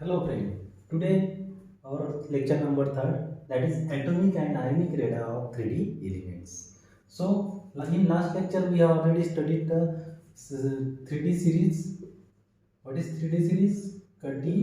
Hello friend, today our lecture number third, that is atomic and ionic radar of 3D elements. So in last lecture we have already studied the 3D series. What is 3D series? Kati,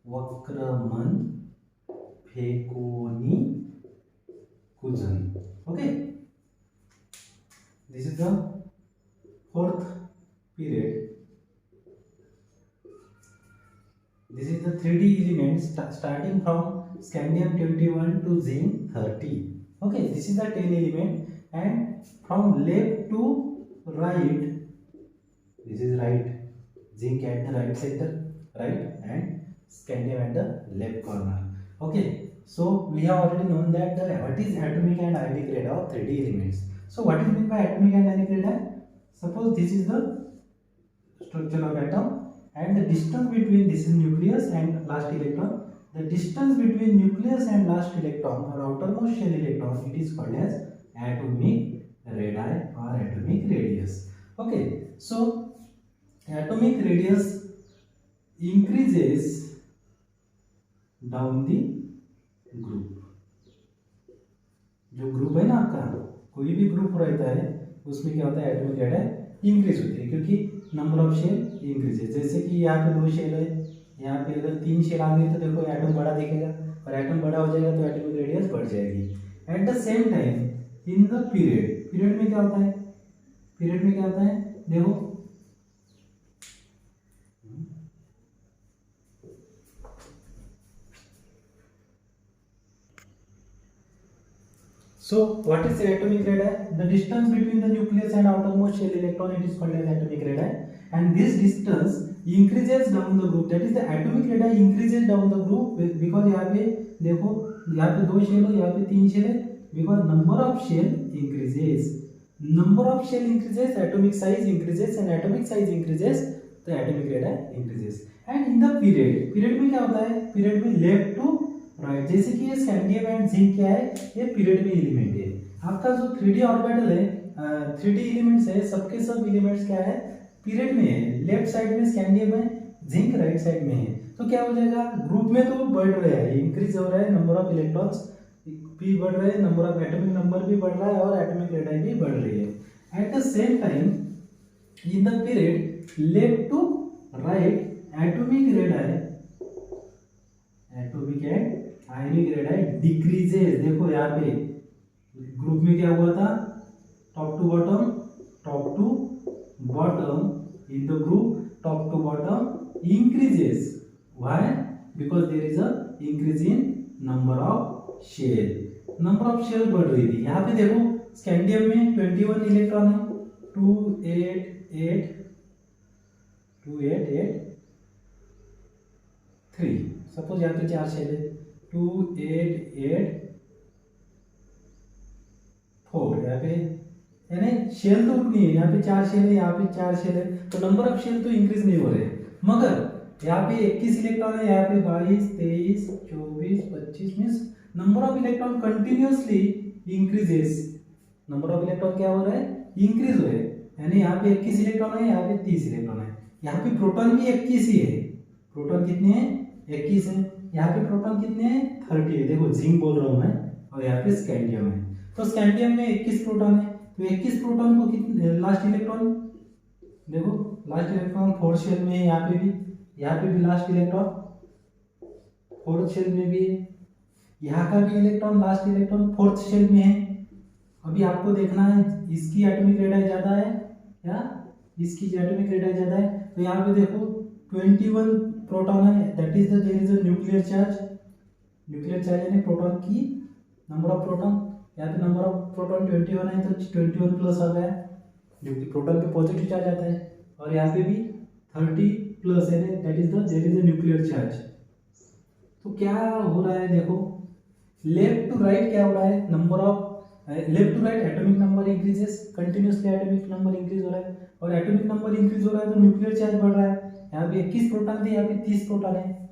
Vakraman, Phekoni, Kujan. Okay, this is the fourth period. This is the 3D elements starting from scandium-21 to zinc-30. Okay, this is the 10 element, and from left to right, this is right, zinc at the right center, right, and scandium at the left corner. Okay, so we have already known that what is atomic and ionic radar of 3D elements. So what is meant by atomic and ionic radar? Suppose this is the structure of atom, and the distance between this is nucleus and last electron. The distance between nucleus and last electron or outermost shell electron, it is called as atomic radii or atomic radius. Okay, so atomic radius increases down the group. जो group है ना आपका, कोई भी group रहता है उसमें क्या होता है, एटॉमिक रेडियस इंक्रीज होती है क्योंकि नंबर ऑफ शेल इंक्रीज है। जैसे कि यहाँ पे 2 शेल है, यहाँ पे अगर 3 शेल आ गई तो देखो एटम बड़ा दिखेगा, और एटम बड़ा हो जाएगा तो एटॉमिक रेडियस बढ़ जाएगी। Eight the same time in the period में क्या होता है, पीरियड में क्या होता है देखो, so what is atomic radii? The distance between the nucleus and outermost shell electron, it is called as atomic radii, and this distance increases down the group, that is the atomic radii increases down the group because यहाँ पे देखो, यहाँ पे 2 shell है, यहाँ पे 3 shell है, because number of shell increases, number of shell increases, atomic size increases, and atomic size increases, the atomic radii increases. And in the period में क्या होता है, पीरियड में लेफ्ट टू राइट, जैसे कि ये स्कैंडियम एंड जिंक क्या है, ये पीरियड में एलिमेंट है। आपका जो 3D ऑर्बिटल है, 3D एलिमेंट्स है, सबके सब एलिमेंट्स क्या है, पीरियड में है। लेफ्ट साइड में स्कैंडियम है, जिंक राइट साइड में है, तो क्या हो जाएगा, ग्रुप में तो बढ़ रहा है, इंक्रीज हो रहा है, नंबर ऑफ इलेक्ट्रॉन्स भी बढ़ रहे हैं, नंबर ऑफ एटॉमिक नंबर भी बढ़ रहा है, और एटॉमिक रेडियस भी बढ़ रही है। At the same time in the period left to right, atomic radius, atomic and ionic radius decreases. देखो यहाँ पे ग्रुप में क्या हुआ था, top to bottom, top to bottom, in the group top to bottom increases. Why? Because there is a increase in number of shell, number of shell बढ़ रही थी। यहाँ पे देखो स्कैंडियम में 21 इलेक्ट्रॉन है, 288 सपोज यहाँ पे 4 शेल है, 288 यहाँ पे, यानी शेल तो उतनी है, यहाँ पे 4 शेल है, यहाँ पे 4 शेल है, तो नंबर ऑफ शेल तो इंक्रीज नहीं हो रहे, मगर यहाँ पे 21 इलेक्ट्रॉन है, यहाँ पे 22, 23, 24, 25 means number of electron continuously increases. Number of electron क्या हो रहा है, इंक्रीज हो रहे हैं, यानी यहाँ पे 21 इलेक्ट्रॉन है, यहाँ पे 30 इलेक्ट्रॉन है, यहाँ पे प्रोटॉन भी 21 ही है, प्रोटॉन कितने हैं, 21 है, यहाँ पे प्रोटॉन कितने हैं, 30 है। देखो जिंक बोल रहा हूँ मैं, और यहाँ पे स्कैंडियम है, तो स्कैंडियम में 21 प्रोटॉन है, तो 21 प्रोटॉन को कितने, लास्ट इलेक्ट्रॉन देखो, लास्ट इलेक्ट्रॉन 4th शेल में है, यहाँ पे भी लास्ट इलेक्ट्रॉन 4th शेल में भी है, यहाँ का भी electron last electron 4th shell में है। अभी आपको देखना है इसकी एटॉमिक रेडियस ज्यादा है या इसकी एटॉमिक रेडियस ज्यादा है, तो यहाँ पे देखो 21 प्रोटॉन है, that is there is a nuclear charge, nuclear charge यानी प्रोटॉन की नंबर ऑफ प्रोटॉन, यहाँ पे नंबर ऑफ प्रोटॉन 21 है, तो 21 प्लस आ गया, क्योंकि प्रोटॉन पे पॉजिटिव चार्ज आता है, और यहाँ पे भी 30 प्लस है, that is there is a nuclear charge. तो क्या हो रहा है देखो, लेफ्ट टू राइट क्या हो रहा है, number of left to right atomic number increases, continuously atomic number increase हो रहा है, और एटॉमिक नंबर इंक्रीज हो रहा है तो न्यूक्लियर चार्ज बढ़ रहा है। यहाँ पे 21 प्रोटॉन थे, यहाँ पे 30 प्रोटॉन है,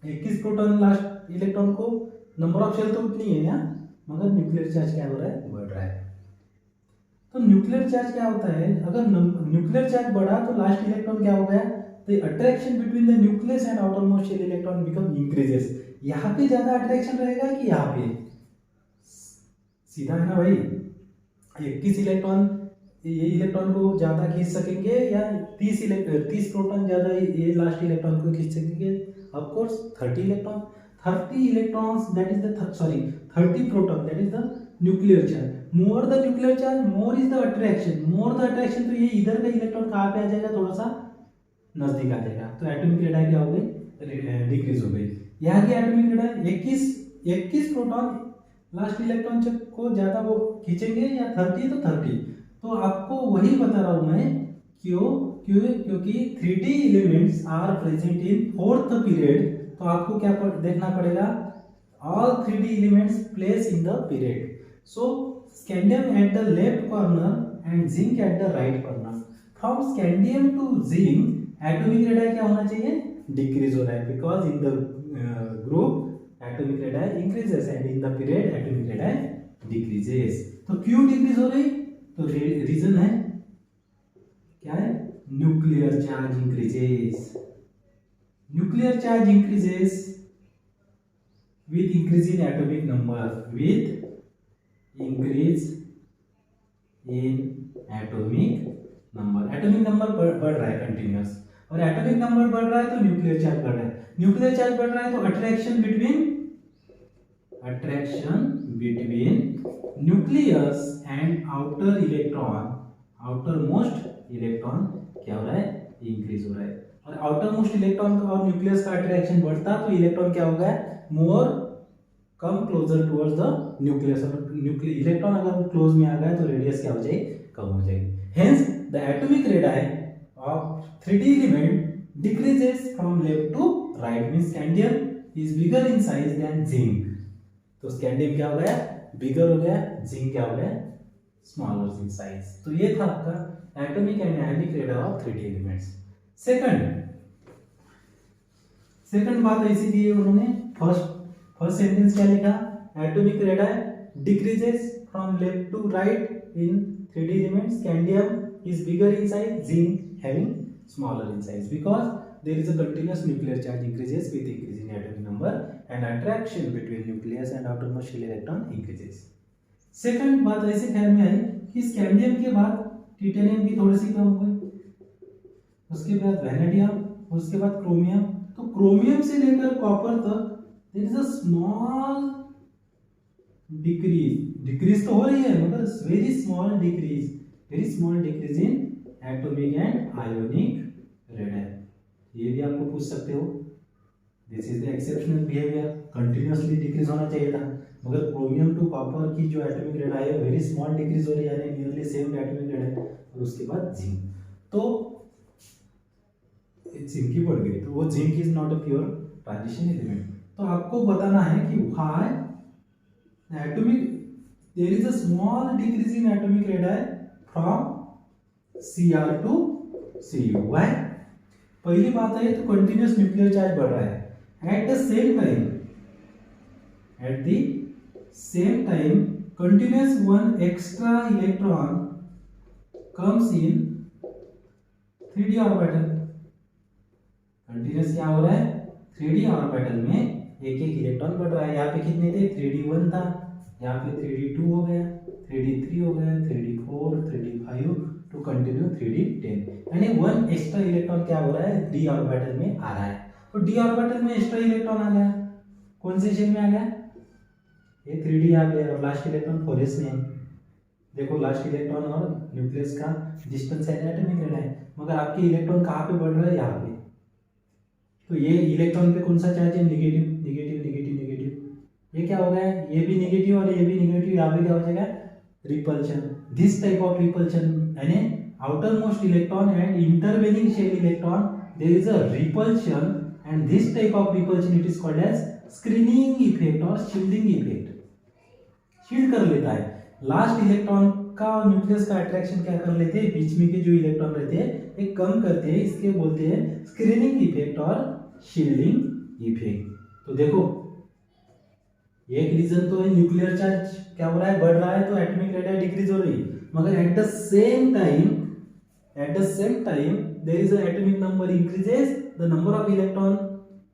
21 प्रोटॉन लास्ट इलेक्ट्रॉन को, नंबर ऑफ शेल तो उतनी है यहाँ, मगर न्यूक्लियर चार्ज क्या हो रहा है, बढ़ रहा है। तो न्यूक्लियर चार्ज क्या होता है, अगर न्यूक्लियर चार्ज बढ़ा तो लास्ट इलेक्ट्रॉन क्या हो गया, the attraction between the nucleus and outermost shell electron become increases. यहाँ पे ज्यादा अट्रैक्शन रहेगा कि यहाँ पे? सीधा है ना भाई, 21 इलेक्ट्रॉन ये इलेक्ट्रॉन को ज्यादा खींच सकेंगे या 30 प्रोटॉन ज्यादा ये लास्ट इलेक्ट्रॉन को खींच सकेंगे? Of course 30 electron, 30 electrons that is the 30 proton that is the nuclear charge. More the nuclear charge more is the attraction, more the attraction, तो ये इधर का इलेक्ट्रॉन कहाँ पे आ जाएगा? थोड़ा सा नजदीक आ जाएगा, तो एटॉमिक रेडियस क्या हो गई? डिक्रीज हो गई। यहाँ की atomic radius 21 proton last electron को ज्यादा वो खींचेंगे या 30 तो 30। तो आपको वही बता रहा हूं मैं, क्योंकि 3D elements are present in fourth period, तो आपको क्या देखना पड़ेगा? All 3D elements place in the period. So scandium at the left corner and zinc at the right corner. From scandium to zinc atomic radius क्या होना चाहिए? Decrease हो रहा है, because in the group atomic radius increases and in the period atomic radius decreases. तो क्यों decrease हो रही? तो रीजन है क्या है? Nuclear charge increases. Nuclear charge increases with increase in atomic number, with increase in atomic number। Atomic number बढ़ रहा है कंटिन्यूस, और एटॉमिक नंबर बढ़ रहा है तो न्यूक्लियर चार्ज बढ़ रहा है, न्यूक्लियर चार्ज बढ़ रहा है तो attraction between nucleus and outer electron, outermost electron क्या हो रहा है? इंक्रीज हो रहा है। और आउटर मोस्ट इलेक्ट्रॉन और न्यूक्लियस का अट्रैक्शन बढ़ता तो इलेक्ट्रॉन क्या होगा? More come closer towards the nucleus. Nuclear electron अगर क्लोज में आ गया तो रेडियस क्या हो जाएगी? कम हो जाएगी। Hence the atomic radius of 3D element decreases from left to right, means scandium is bigger in size than zinc. तो स्कैंडियम क्या हो गया? बिगर हो गया, जिंक क्या हो गया? Smaller in size. तो ये था आपका atomic and ionic radius of 3D elements. Second बात ऐसी दी है उन्होंने, फर्स्ट सेंटेंस क्या लिखा? Atomic radius decreases from left to right in 3D elements, scandium is bigger in size, zinc having smaller in size, because there is a continuous nuclear charge increases with increase in atomic number and attraction between nucleus and outermost shell electron increases। Second बात ऐसे ख्याल में आई कि scandium के बाद titanium की थोड़ी सी कम हुई, उसके बाद वैनेडियम, उसके बाद क्रोमियम। तो क्रोमियम से लेकर कॉपर तक there is a small decrease तो हो रही है, मगर very small decrease in atomic and ionic radius. ये भी आपको पूछ सकते हो, this is the exceptional behaviour, continuously decrease होना चाहिए था, मगर क्रोमियम टू कॉपर की जो एटॉमिक रेडियस है वेरी स्मॉल डिक्रीज हो रही है, यानी नियरली सेम एटॉमिक रेडियस, और उसके बाद जिंक, तो जिंक की बढ़ गई, तो वो zinc is not a pure transition element. तो आपको बताना है कि why atomic there is a small decrease in atomic radius from Cr to Cu। Why? पहली बात है तो कंटिन्यूअस न्यूक्लियर चार्ज बढ़ रहा है, at the same time continuous one extra electron comes in 3D orbital. Continuous क्या हो रहा है? 3D ऑर्बिटल में एक इलेक्ट्रॉन बढ़ रहा है। यहाँ पे कितने थे? 3D1 था, यहाँ पे 3D2 हो गया, 3D3 हो गया, 3D4, 3D5 to continue 3D10, यानी वन एक्स्ट्रा इलेक्ट्रॉन क्या हो रहा है? डी ऑर्बिटल में आ रहा है। तो डी ऑर्बिटल में एक्स्ट्रा इलेक्ट्रॉन आ गया, कौन से शेल में आ गया? ये 3D आ गया, और लास्ट इलेक्ट्रॉन 4s में है। देखो लास्ट इलेक्ट्रॉन और न्यूक्लियस का डिस्टेंस है, एटॉमिक रेडियस, मगर आपके इलेक्ट्रॉन कहाँ पे बढ़ रहा है? यहाँ पे। तो ये इलेक्ट्रॉन पे कौन सा चार्ज है? Negative negative negative negative. ये क्या हो गया? ये भी निगेटिव और ये भी निगेटिव, यहाँ पे क्या हो जाएगा? Repulsion. This type of repulsion यानी outermost electron and intervening shell electron there is a repulsion, and this type of repulsion it is called as screening effect और शील्डिंग इफेक्ट। शील्ड कर लेता है लास्ट इलेक्ट्रॉन का, और nucleus का attraction क्या कर लेते हैं? बीच में के जो इलेक्ट्रॉन रहते हैं एक कम करते हैं, इसके बोलते हैं स्क्रीनिंग इफेक्ट और शील्डिंग इफेक्ट। तो देखो एक रीजन तो है न्यूक्लियर चार्ज क्या हो रहा है? बढ़ रहा है, तो एटॉमिक रेडियस डिक्रीज हो रही है, मगर eight the same at the same time there is a atomic number increases, the number of electron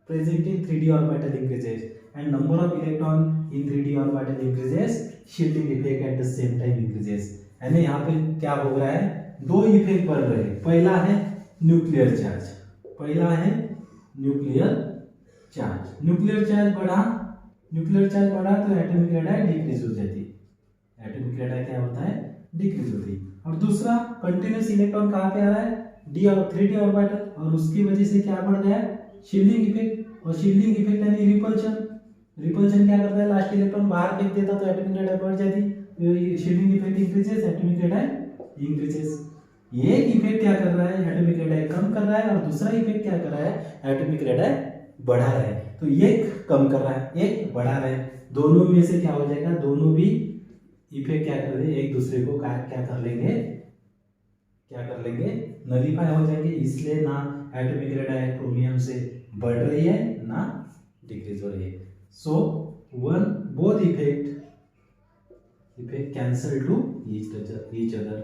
present in 3d orbital increases and number of electron in 3d orbital increases, shielding effect at the same time increases। यानी यहाँ पे क्या हो रहा है, दो effect बढ़ रहे हैं। पहला है न्यूक्लियर चार्ज, पहला है न्यूक्लियर चार्ज। न्यूक्लियर चार्ज बढ़ा, न्यूक्लियर चार्ज बढ़ा तो एटॉमिक रेडियस डिक्रीज हो जाती है। एटॉमिक रेडियस क्या होता है, डिक्रीज होती है। और दूसरा कंटिन्यूस इलेक्ट्रॉन कहाँ पे आ रहा है, डी और 3d ऑर्बिटल, और उसकी वजह से क्या बढ़ गया, शील्डिंग इफेक्ट। और शील्डिंग इफेक्ट यानी रिपल्शन। रिपल्शन क्या करता है, लास्ट इलेक्ट्रॉन बाहर फेंक देता तो एटॉमिक रेडियस बढ़ जाती। Shielding effect increases, atomic radius increases. एक इफेक्ट क्या कर रहा है, एटॉमिक रेडियस कम कर रहा है, और दूसरा इफेक्ट क्या कर रहा है, एटॉमिक रेडियस बढ़ा रहा है। तो एक कम कर रहा है, एक बढ़ा रहा है, दोनों में से क्या हो जाएगा, दोनों भी इफेक्ट क्या कर रहे हैं, एक दूसरे को क्या कर लेंगे, क्या कर लेंगे, नलीफाई हो जाएंगे। इसलिए ना एटॉमिक रेडियस क्रोमियम से बढ़ रही है ना डिक्रीज हो रही है। So one both effect cancel two each other.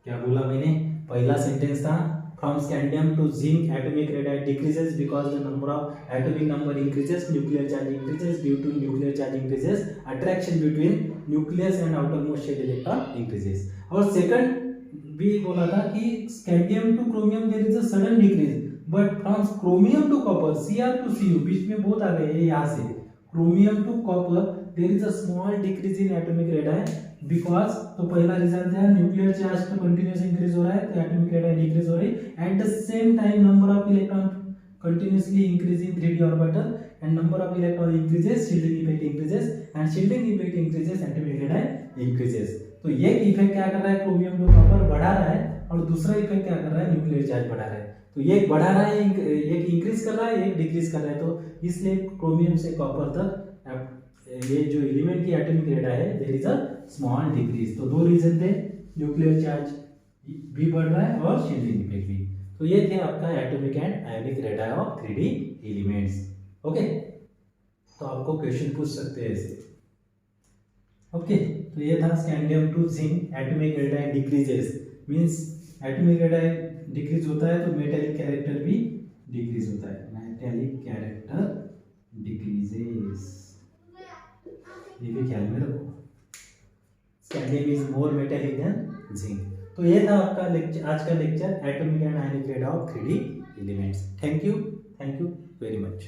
क्या बोला मैंने, पहला सेंटेंस था from scandium to zinc atomic radii decreases because the number of atomic number increases, nuclear charge increases, due to nuclear charge increases attraction between nucleus and outermost shell electron increases। और second भी बोला था कि scandium to chromium there is a sudden decrease, but from chromium to copper Cr to Cu बीच में बहुत आ गए हैं, यहाँ से chromium to copper there is a small decrease in atomic radii because. तो पहला रीजन था न्यूक्लियर चार्ज तो कंटिन्यूस इंक्रीज हो रहा है तो एटॉमिक रेडियस डिक्रीज हो रही है। At the same time number of electron continuously increase in 3d orbital and number of electron increases, shielding effect increases and shielding effect increases, atomic radius increases. तो ये effect क्या कर रहा है, chromium to copper बढ़ा रहा है, और दूसरा इफेक्ट क्या कर रहा है, न्यूक्लियर चार्ज बढ़ा रहा है। तो ये बढ़ा रहा है, एक इंक्रीज कर रहा है, एक डिक्रीज कर रहा है। तो इसलिए क्रोमियम से कॉपर तक ये जो एलिमेंट की एटॉमिक रेडियस है there is a small decrease. तो दो रीजन थे, न्यूक्लियर चार्ज भी बढ़ रहा है और शील्डिंग इफेक्ट भी। तो ये थे आपका atomic and ionic radius of 3d elements. Okay, तो आपको क्वेश्चन पूछ सकते हैं ऐसे। ओके, तो ये था scandium to zinc atomic radius decreases, means atomic radius decrease होता है तो मेटेलिक कैरेक्टर भी डिक्रीज होता है। मेटेलिक कैरेक्टर डिक्रीजेस, ये भी ख्याल में रखो। Scandium is more metallic than zinc. तो ये था आपका लेक्चर, आज का lecture atomic and ionic radius of 3d elements. Thank you very much.